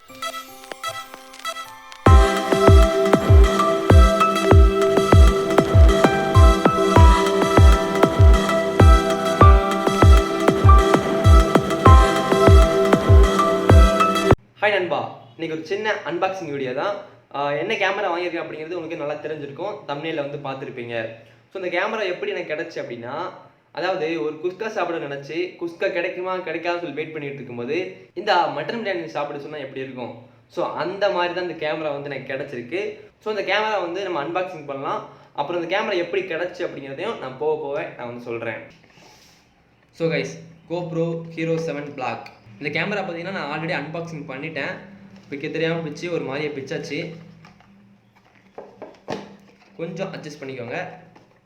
Hi நண்பா, இன்றைக்கி ஒரு சின்ன அன்பாக்சிங் வீடியோ தான். என்ன கேமரா வாங்கியிருக்கேன் அப்படிங்கிறது உங்களுக்கு நல்லா தெரிஞ்சிருக்கும், தம்ப்நெயில்ல வந்து பார்த்துருப்பீங்க. ஸோ இந்த கேமரா எப்படி எனக்கு கிடச்சி அப்படின்னா, அதாவது ஒரு குஸ்கா சாப்பிட நினச்சி குஸ்கா கிடைக்குமா கிடைக்காதுன்னு சொல்லி வெயிட் பண்ணிட்டு இருக்கும்போது இந்த மட்டன் பிரியாணி சாப்பிட சொன்னால் எப்படி இருக்கும், ஸோ அந்த மாதிரி தான் இந்த கேமரா வந்து எனக்கு கிடச்சிருக்கு. ஸோ இந்த கேமரா வந்து நம்ம அன்பாக்சிங் பண்ணலாம். அப்புறம் இந்த கேமரா எப்படி கிடச்சி அப்படிங்கிறதையும் நான் போக நான் வந்து சொல்கிறேன். So guys, GoPRO Hero 7 Black இந்த கேமரா பார்த்தீங்கன்னா நான் ஆல்ரெடி அன்பாக்சிங் பண்ணிட்டேன். பிக்க தெரியாமல் பிச்சு ஒரு மாதிரியே பிச்சாச்சு. கொஞ்சம் அட்ஜஸ்ட் பண்ணிக்கோங்க,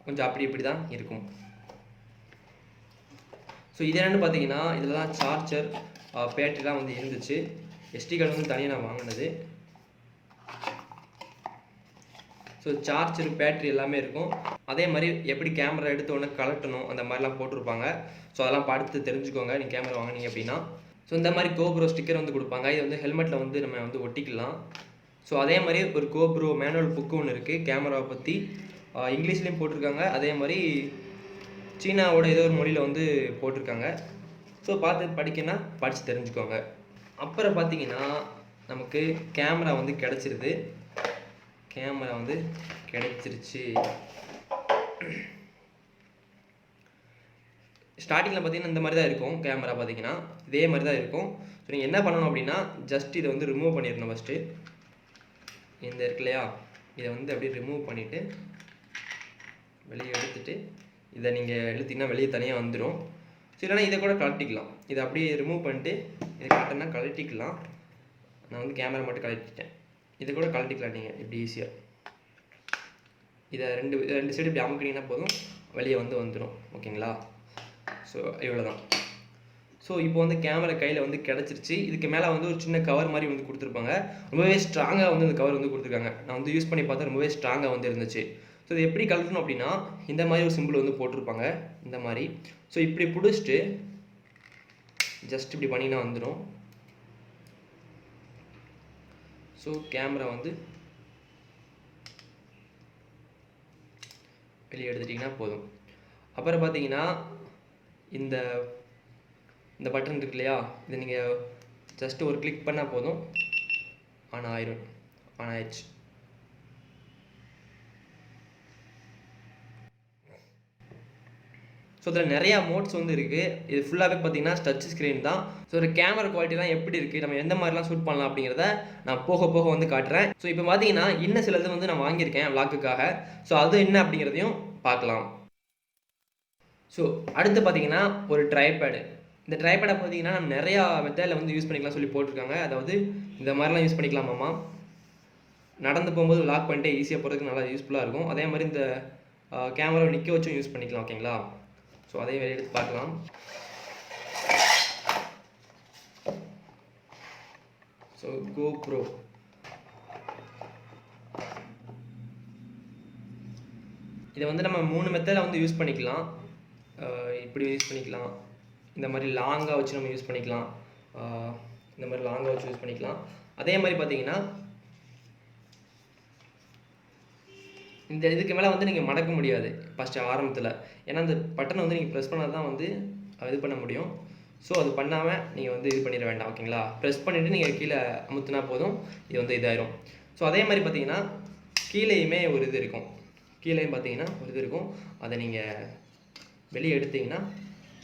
கொஞ்சம் அப்படி இப்படி தான் இருக்கும். ஸோ இது என்னென்னு பார்த்தீங்கன்னா, இதில் தான் சார்ஜர் பேட்டரிலாம் வந்து இருந்துச்சு. எஸ்டி கார்டு வந்து தனியாக நான் வாங்கினது. ஸோ சார்ஜர் பேட்ரி எல்லாமே இருக்கும். அதே மாதிரி எப்படி கேமரா எடுத்து ஒன்று கலட்டணும் அந்த மாதிரிலாம் போட்டிருப்பாங்க. ஸோ அதெல்லாம் பார்த்து தெரிஞ்சுக்கோங்க நீங்கள் கேமரா வாங்கினீங்க அப்படின்னா. ஸோ இந்த மாதிரி GoPRO ஸ்டிக்கர் வந்து கொடுப்பாங்க. இது வந்து ஹெல்மெட்டில் வந்து நம்ம வந்து ஒட்டிக்கலாம். ஸோ அதே மாதிரி ஒரு GoPRO மேனுவல் புக்கு ஒன்று இருக்குது கேமராவை பற்றி, இங்கிலீஷ்லேயும் போட்டிருக்காங்க. அதே மாதிரி சீனாவோட ஏதோ ஒரு மொழியில் வந்து போட்டிருக்காங்க. ஸோ பார்த்து படிக்கணும்னா படித்து தெரிஞ்சுக்கோங்க. அப்புறம் பார்த்தீங்கன்னா நமக்கு கேமரா வந்து கிடச்சிருது. கேமரா வந்து கிடைச்சிருச்சு. ஸ்டார்டிங்கில் பார்த்தீங்கன்னா இந்த மாதிரி தான் இருக்கும். கேமரா பார்த்தீங்கன்னா இதே மாதிரி தான் இருக்கும். ஸோ நீங்கள் என்ன பண்ணணும் அப்படின்னா, ஜஸ்ட் இதை வந்து ரிமூவ் பண்ணிடணும். ஃபஸ்ட்டு இந்த இருக்கு இல்லையா, இதை வந்து அப்படியே ரிமூவ் பண்ணிவிட்டு வெளியே எடுத்துகிட்டு இதை நீங்கள் இழுத்திங்கன்னா வெளியே தனியாக வந்துடும். ஸோ இல்லைனா இதை கூட கழட்டிக்கலாம். இதை அப்படியே ரிமூவ் பண்ணிட்டு இதை கரெக்டாக கழட்டிக்கலாம். நான் வந்து கேமரா மட்டும் கழட்டிட்டேன். இதை கூட கழட்டிக்கலாம் நீங்கள் இப்படி ஈஸியாக. இதை ரெண்டு சைடு இப்படி அமுக்கினீங்கன்னா போதும், வெளியே வந்து வந்துடும். ஓகேங்களா? ஸோ இவ்வளோ தான். ஸோ இப்போ வந்து கேமரா கையில் வந்து கிடச்சிருச்சு. இதுக்கு மேலே வந்து ஒரு சின்ன கவர் மாதிரி வந்து கொடுத்துருப்பாங்க. ரொம்பவே ஸ்ட்ராங்காக வந்து இந்த கவர் வந்து கொடுத்துருக்காங்க. நான் வந்து யூஸ் பண்ணி பார்த்தா ரொம்பவே ஸ்ட்ராங்காக வந்து இருந்துச்சு. ஸோ இது எப்படி கழட்டணும் அப்படின்னா, இந்த மாதிரி ஒரு சிம்பிள் வந்து போட்டிருப்பாங்க இந்த மாதிரி. ஸோ இப்படி பிடிச்சிட்டு ஜஸ்ட் இப்படி பண்ணினா வந்துடும். ஸோ கேமரா வந்து வெளியே எடுத்துட்டிங்கன்னா போதும். அப்புறம் பார்த்தீங்கன்னா இந்த பட்டன் இருக்கு இல்லையா, இதை நீங்கள் ஜஸ்ட் ஒரு கிளிக் பண்ணால் போதும், ஆன் ஆயிடுச்சு. ஸோ இதில் நிறையா மோட்ஸ் வந்து இருக்குது. இது ஃபுல்லாகவே பார்த்தீங்கன்னா டச் ஸ்க்ரீன் தான். ஸோ ஒரு கேமரா குவாலிட்டிலாம் எப்படி இருக்குது, நம்ம எந்த மாதிரிலாம் ஷூட் பண்ணலாம் அப்படிங்கிறத நான் போக வந்து காட்டுறேன். ஸோ இப்போ பார்த்தீங்கன்னா இன்னும் சிலது வந்து நான் வாங்கியிருக்கேன் விளாக்குக்காக. ஸோ அது என்ன அப்படிங்கிறதையும் பார்க்கலாம். ஸோ அடுத்து பார்த்தீங்கன்னா ஒரு ட்ரைபேடு. இந்த ட்ரைபேடை பார்த்தீங்கன்னா நம்ம நிறையா மெத்தடில் வந்து யூஸ் பண்ணிக்கலாம் சொல்லி போட்டிருக்காங்க. அதாவது இந்த மாதிரிலாம் யூஸ் பண்ணிக்கலாமாம்மா. நடந்து போகும்போது லாக் பண்ணிட்டு ஈஸியாக போகிறதுக்கு நல்லா யூஸ்ஃபுல்லாக இருக்கும். அதே மாதிரி இந்த கேமராவை நிற்க வச்சும் யூஸ் பண்ணிக்கலாம். ஓகேங்களா? ஸோ அதையும் வெளியே எடுத்து பார்க்கலாம். ஸோ GoPRO இதை வந்து நம்ம 3 மெத்தடில் வந்து யூஸ் பண்ணிக்கலாம். இப்படி யூஸ் பண்ணிக்கலாம், இந்த மாதிரி லாங்காக வச்சு நம்ம யூஸ் பண்ணிக்கலாம், இந்த மாதிரி லாங்காக வச்சு யூஸ் பண்ணிக்கலாம். அதே மாதிரி பார்த்தீங்கன்னா இந்த இதுக்கு மேலே வந்து நீங்கள் மடக்க முடியாது ஃபஸ்ட்டு ஆரம்பத்தில். ஏன்னா அந்த பட்டனை வந்து நீங்கள் ப்ரெஸ் பண்ணால் தான் வந்து இது பண்ண முடியும். ஸோ அது பண்ணாமல் நீங்கள் வந்து இது பண்ணிட வேண்டாம். ஓகேங்களா? ப்ரெஸ் பண்ணிவிட்டு நீங்கள் கீழே அமுத்துனா போதும், இது வந்து இதாயிரும். ஸோ அதே மாதிரி பார்த்தீங்கன்னா கீழேயுமே ஒரு இது இருக்கும். கீழேயும் பார்த்தீங்கன்னா ஒரு இது இருக்கும். அதை நீங்கள் வெளியே எடுத்தீங்கன்னா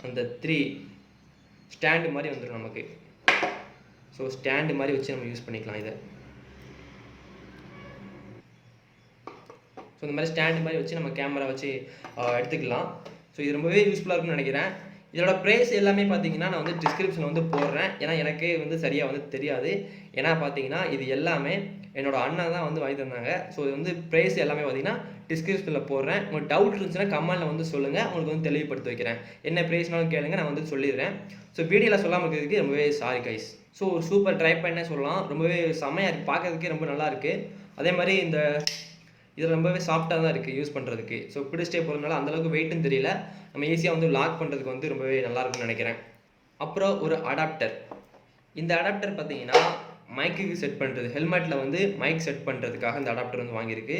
அந்த 3 ஸ்டாண்டு மாதிரி வந்துடும் நமக்கு. ஸோ ஸ்டாண்டு மாதிரி வச்சு நம்ம யூஸ் பண்ணிக்கலாம் இதை. ஸோ இந்த மாதிரி ஸ்டாண்டு மாதிரி வச்சு நம்ம கேமரா வச்சு எடுத்துக்கலாம். ஸோ இது ரொம்பவே யூஸ்ஃபுல்லாக இருக்கும்னு நினைக்கிறேன். இதோட ப்ரைஸ் எல்லாமே பார்த்தீங்கன்னா நான் வந்து டிஸ்கிரிப்ஷனில் வந்து போடுறேன். ஏன்னா எனக்கே வந்து சரியாக வந்து தெரியாது. ஏன்னா பார்த்தீங்கன்னா இது எல்லாமே என்னோட அண்ணா தான் வந்து வாங்கி தந்தாங்க. ஸோ இது வந்து ப்ரைஸ் எல்லாமே பார்த்தீங்கன்னா டிஸ்கிரிப்ஷனில் போடுறேன். உங்களுக்கு டவுட் இருந்துச்சுன்னா கமெண்ட்டில் வந்து சொல்லுங்கள், உங்களுக்கு வந்து தெளிவுபடுத்தி வைக்கிறேன். என்ன ப்ரைஸ்னாலும் கேளுங்க, நான் வந்து சொல்லிடுறேன். ஸோ வீடியோவில் சொல்லாமல் இருக்கிறதுக்கு ரொம்பவே சாரி கைஸ். ஸோ ஒரு சூப்பர் ட்ரைபேட்னே சொல்லலாம். ரொம்பவே செம்மையாக இருக்குது, பார்க்கறதுக்கே ரொம்ப நல்லா இருக்குது. அதே மாதிரி இந்த இது ரொம்பவே சாஃப்டாக தான் இருக்குது யூஸ் பண்ணுறதுக்கு. ஸோ பிடிச்சிட்டே போகிறதுனால அந்தளவுக்கு வெயிட்டும் தெரியல. நம்ம ஈஸியாக வந்து லாக் பண்ணுறதுக்கு வந்து ரொம்பவே நல்லாயிருக்கும்னு நினைக்கிறேன். அப்புறம் ஒரு அடாப்டர். இந்த அடாப்டர் பார்த்தீங்கன்னா மைக்குக்கு செட் பண்ணுறது, ஹெல்மெட்டில் வந்து மைக் செட் பண்ணுறதுக்காக இந்த அடாப்டர் வந்து வாங்கியிருக்கு.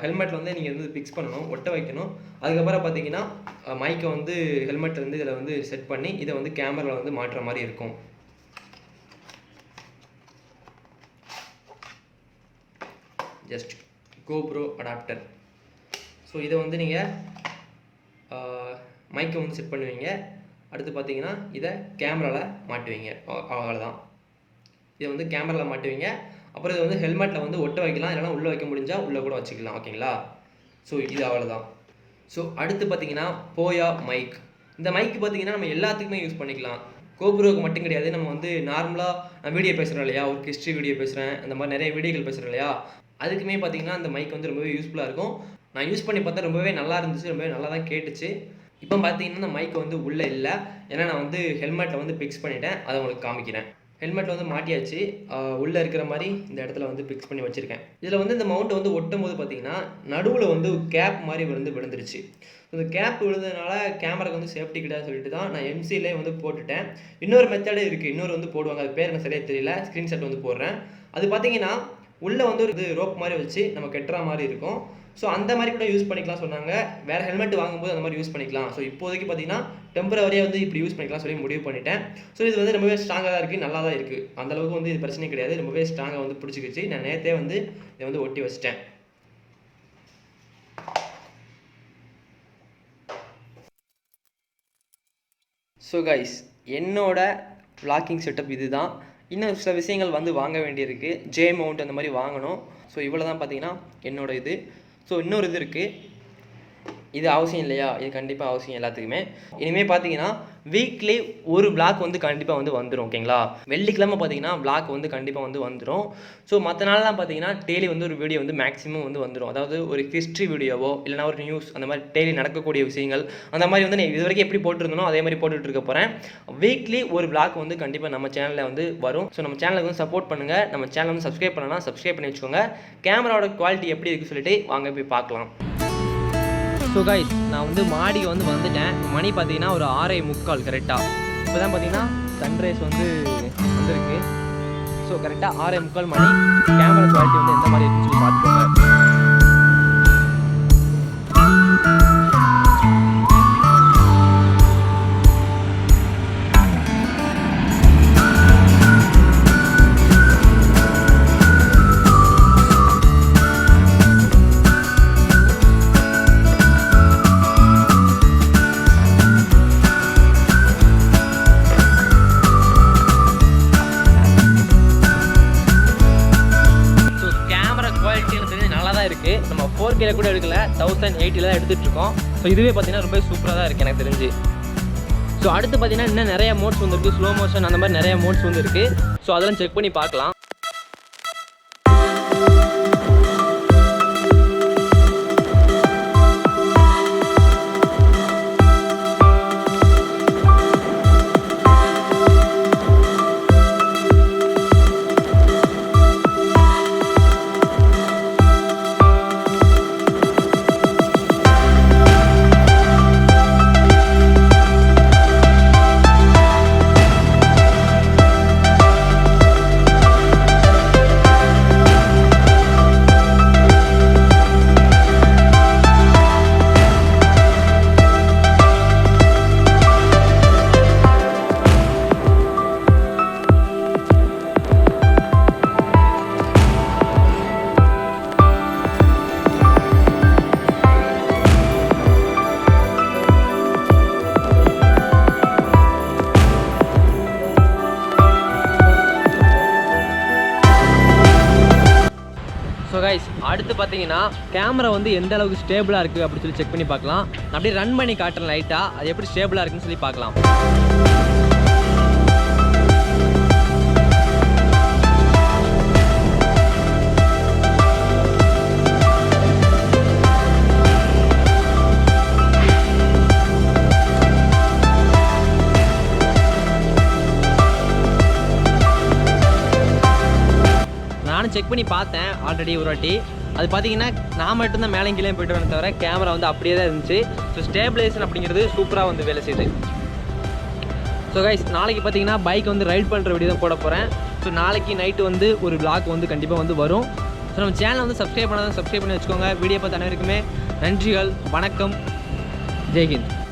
ஹெல்மெட்டில் வந்து நீங்கள் வந்து ஃபிக்ஸ் பண்ணணும், ஒட்ட வைக்கணும். அதுக்கப்புறம் பார்த்தீங்கன்னா மைக்கை வந்து ஹெல்மெட்டில் வந்து இதில் வந்து செட் பண்ணி இதை வந்து கேமராவில் வந்து மாட்டுற மாதிரி இருக்கும். Just GoPRO adapter. ஸோ இதை வந்து நீங்கள் மைக்கை வந்து செட் பண்ணுவீங்க. அடுத்து பார்த்தீங்கன்னா இதை கேமராவில் மாட்டுவீங்க. அவ்வளோதான். இதை வந்து கேமராவில் மாட்டுவீங்க. அப்புறம் இதை வந்து ஹெல்மெட்டில் வந்து ஒட்ட வைக்கலாம், இல்லைனா உள்ளே வைக்க முடிஞ்சால் உள்ளே கூட வச்சுக்கலாம். ஓகேங்களா? ஸோ இது அவ்வளோதான். ஸோ அடுத்து பார்த்தீங்கன்னா போயா மைக். இந்த மைக் பார்த்தீங்கன்னா நம்ம எல்லாத்துக்குமே யூஸ் பண்ணிக்கலாம். GoPROக்கு மட்டும் கிடையாது. நம்ம வந்து நார்மலாக நான் வீடியோ பேசுகிறேன் இல்லையா, ஒரு ஹிஸ்ட்ரி வீடியோ பேசுகிறேன், அந்த மாதிரி நிறைய வீடியோக்கள் பேசுகிறேன் இல்லையா, அதுக்குமே பார்த்தீங்கன்னா அந்த மைக் வந்து ரொம்பவே யூஸ்ஃபுல்லாக இருக்கும். நான் யூஸ் பண்ணி பார்த்தா ரொம்பவே நல்லா இருந்துச்சு, ரொம்பவே நல்லா தான் கேட்டுச்சு. இப்போ பார்த்தீங்கன்னா இந்த மைக் வந்து உள்ளே இல்லை, ஏன்னா நான் வந்து ஹெல்மெட்டில் வந்து ஃபிக்ஸ் பண்ணிட்டேன். அதை உங்களுக்கு காமிக்கிறேன். ஹெல்மெட் வந்து மாட்டியாச்சு. உள்ளே இருக்கிற மாதிரி இந்த இடத்துல வந்து ஃபிக்ஸ் பண்ணி வச்சுருக்கேன். இதில் வந்து இந்த மவுண்ட்டை வந்து ஒட்டும் போது பார்த்தீங்கன்னா நடுவில் வந்து கேப் மாதிரி வந்து விழுந்துருச்சு. இந்த கேப் விழுந்ததுனால கேமராக்கு வந்து சேஃப்டி கிடையாது சொல்லிட்டு தான் நான் எம்சிலே வந்து போட்டுட்டேன். இன்னொரு மெத்தடே இருக்குது, இன்னொரு வந்து போடுவாங்க, அது பேர் எனக்கு சரியாக தெரியல, ஸ்க்ரீன்ஷாட் வந்து போடுறேன். அது பார்த்தீங்கன்னா உள்ளே வந்து ஒரு ரோப் மாதிரி வச்சு நம்ம கெட்டுற மாதிரி இருக்கும். ஸோ அந்த மாதிரி கூட யூஸ் பண்ணிக்கலாம் சொன்னாங்க. வேறு ஹெல்மெட் வாங்கும்போது அந்த மாதிரி யூஸ் பண்ணிக்கலாம். ஸோ இப்போதைக்கு பார்த்தீங்கன்னா டெம்பரவரியாக வந்து இப்படி யூஸ் பண்ணிக்கலாம் சொல்லி முடிவு பண்ணிட்டேன். ஸோ இது வந்து ரொம்பவே ஸ்ட்ராங்காக தான் இருக்குது, நல்லா தான் இருக்குது. அந்தளவுக்கு வந்து இது பிரச்சனை கிடையாது, ரொம்பவே ஸ்ட்ராங்காக வந்து பிடிச்சிக்கிச்சு. நான் நேற்றே வந்து இதை வந்து ஒட்டி வச்சிட்டேன். ஸோ கைஸ், என்னோட vlogging செட்டப் இது தான். இன்னும் சில விஷயங்கள் வந்து வாங்க வேண்டியிருக்கு. ஜே மவுண்ட் அந்த மாதிரி வாங்கணும். ஸோ இவ்வளோ தான் பார்த்தீங்கன்னா என்னோட இது. ஸோ இன்னொரு இது இருக்குது, இது அவசியம் இல்லையா, இது கண்டிப்பாக அவசியம் எல்லாத்துக்குமே. இனிமேல் பார்த்தீங்கன்னா வீக்லி ஒரு vlog வந்து கண்டிப்பாக வந்து வந்துடும். ஓகேங்களா? வெள்ளிக்கிழமை பார்த்தீங்கன்னா vlog வந்து கண்டிப்பாக வந்து வந்துடும். ஸோ மற்ற நாள்லாம் பார்த்தீங்கன்னா டெய்லி வந்து ஒரு வீடியோ வந்து மேக்ஸிமம் வந்து வந்துடும். அதாவது ஒரு ஹிஸ்ட்ரி வீடியோவோ இல்லைனா ஒரு நியூஸ், அந்த மாதிரி டெய்லி நடக்கக்கூடிய விஷயங்கள் அந்த மாதிரி வந்து நான் இது வரைக்கும் எப்படி போட்டுருந்தனோ அதே மாதிரி போட்டுட்டு இருக்க போகிறேன். வீக்லி ஒரு vlog வந்து கண்டிப்பாக நம்ம சேனலில் வந்து வரும். ஸோ நம்ம சேனலுக்கு வந்து சப்போர்ட் பண்ணுங்கள். நம்ம சேனலை வந்து சப்ஸ்கிரைப் பண்ணலாம், சப்ஸ்கிரைப் பண்ணி வச்சுக்கோங்க. கேமராவோட குவாலிட்டி எப்படி இருக்குன்னு சொல்லிட்டு வாங்க போய் பார்க்கலாம். ஸோ கைஸ், நான் வந்து மாடிக்கு வந்து வந்துட்டேன். மணி பார்த்தீங்கன்னா ஒரு 6:45 கரெக்டாக. இப்போ தான் பார்த்தீங்கன்னா சன்ரைஸ் வந்து வந்திருக்கு. ஸோ கரெக்டாக 6:45 மணி. கேமரா குவாலிட்டி வந்து எந்த மாதிரி இருக்குன்னு சொல்லி பார்த்துக்கோங்க. நம்ம 4K கூட எடுக்கல, 1080 தான் எடுத்துகிட்டு இருக்கோம். ஸோ இதுவே பார்த்தீங்கன்னா ரொம்ப சூப்பராக தான் இருக்குது எனக்கு தெரிஞ்சு. ஸோ அடுத்து பார்த்தீங்கன்னா இன்னும் நிறைய மோட்ஸ் வந்து இருக்குது, ஸ்லோ மோஷன் அந்த மாதிரி நிறைய மோட்ஸ் வந்து இருக்குது. ஸோ அதெல்லாம் செக் பண்ணி பார்க்கலாம். ஸோ கைஸ், அடுத்து பார்த்தீங்கன்னா கேமரா வந்து எந்த அளவுக்கு ஸ்டேபிளாக இருக்குது அப்படின்னு சொல்லி செக் பண்ணி பார்க்கலாம். நான் அப்படியே ரன் பண்ணி காட்டுறேன் லைட்டாக, அது எப்படி ஸ்டேபிளாக இருக்குன்னு சொல்லி பார்க்கலாம். செக் பண்ணி பார்த்தேன் ஆல்ரெடி ஒரு வாட்டி. அது பார்த்தீங்கன்னா நான் மட்டும்தான் மேலே கீழே போய்ட்டு வரேன் தவிர கேமரா வந்து அப்படியே தான் இருந்துச்சு. ஸோ ஸ்டேபிளைசேஷன் அப்படிங்கிறது சூப்பராக வந்து வேலை செய்யுது. ஸோ கைஸ், நாளைக்கு பார்த்தீங்கன்னா பைக் வந்து ரைட் பண்ணுற வீடியோ தான் போட போகிறேன். ஸோ நாளைக்கு நைட்டு வந்து ஒரு vlog வந்து கண்டிப்பாக வந்து வரும். ஸோ நம்ம சேனலை வந்து சப்ஸ்கிரைப் பண்ணாதான் சப்ஸ்கிரைப் பண்ணி வச்சுக்கோங்க. வீடியோ பார்த்த அனைவருக்குமே நன்றிகள், வணக்கம், ஜெய்ஹிந்த்.